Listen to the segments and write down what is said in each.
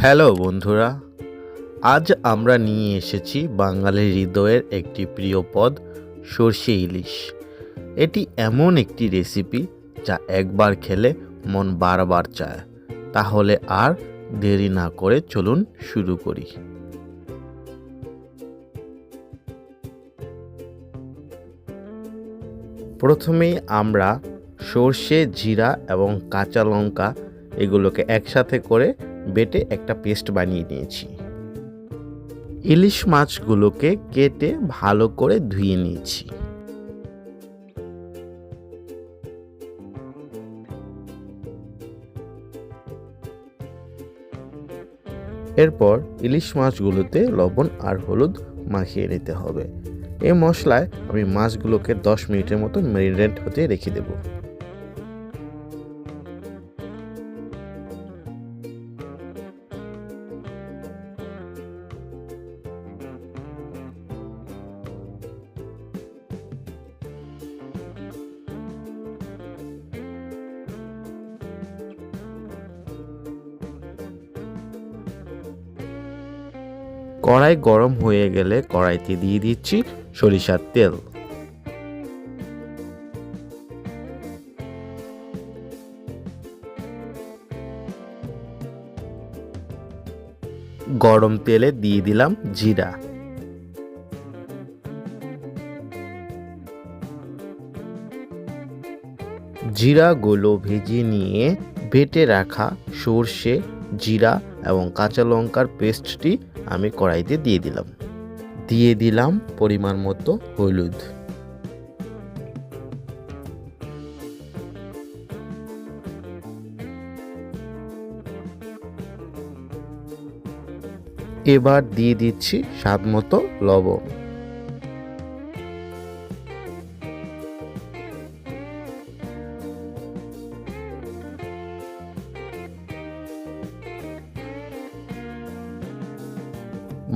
Hello বন্ধুরা, আজ আমরা নিয়ে এসেছি বাঙালির হৃদয়ের একটি প্রিয় পদ সরষে ইলিশ। এটি এমন একটি রেসিপি যা একবার খেলে মন বারবার চায়। তাহলে আর দেরি না করে চলুন শুরু করি। প্রথমেই আমরা সরষে, জিরা এবং কাঁচা লঙ্কা এগুলোকে একসাথে করে বেটে একটা পেস্ট বানিয়ে নিয়েছি। ইলিশ মাছগুলোকে কেটে ভালো করে ধুয়ে নিয়েছি। এরপর ইলিশ মাছগুলোতে লবণ আর হলুদ মাখিয়ে নিতে হবে। এই মশলায় আমি মাছগুলোকে 10 মিনিটের মতো ম্যারিনেট হতে রেখে দেব। কড়াই গরম হয়ে গেলে কড়াইতে দিয়ে দিচ্ছি সরিষার তেল। গরম তেলে দিয়ে দিলাম জিরা, জিরাগুলো ভেজে নিয়ে বেটে রাখা সরষে, জিরা এবং কাঁচা লঙ্কার পেস্টটি আমি কড়াইতে দিয়ে দিলাম পরিমাণ মতো হলুদ। এবার দিয়ে দিচ্ছি স্বাদ মতো লবণ।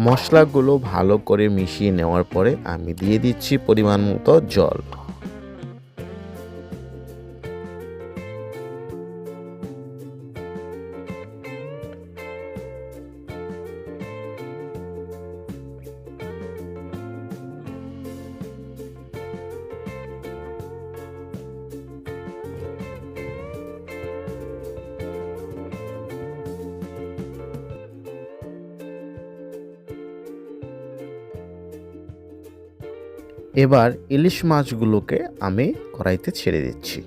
মশলাগুলো ভালো করে মিশিয়ে নেওয়ার পরে আমি দিয়ে দিচ্ছি পরিমাণ মতো জল। এবার ইলিশ মাছগুলোকে আমি কড়াইতে ছেড়ে দিচ্ছি।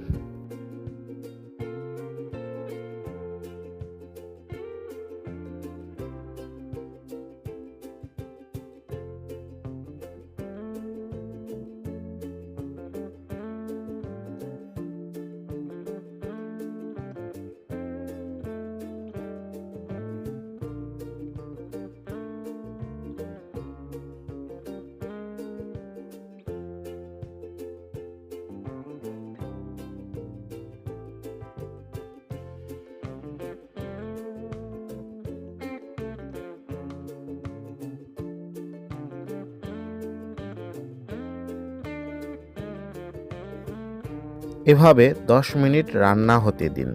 এভাবে 10 মিনিট রান্না হতে দিন।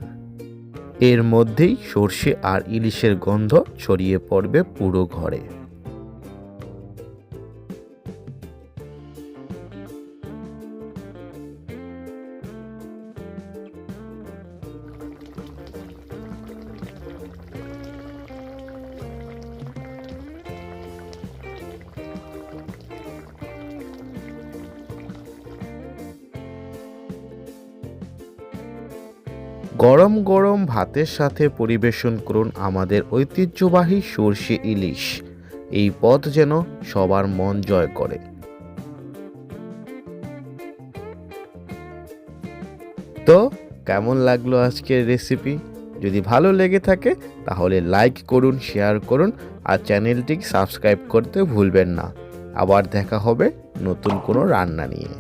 এর মধ্যেই সরষে আর ইলিশের গন্ধ ছড়িয়ে পড়বে পুরো ঘরে। গরম গরম ভাতের সাথে পরিবেশন করুন আমাদের ঐতিহ্যবাহী সরষে ইলিশ। এই পদ যেন সবার মন জয় করে। তো কেমন লাগলো আজকের রেসিপি? যদি ভালো লেগে থাকে তাহলে লাইক করুন, শেয়ার করুন আর চ্যানেলটি সাবস্ক্রাইব করতে ভুলবেন না। আবার দেখা হবে নতুন কোনো রান্না নিয়ে।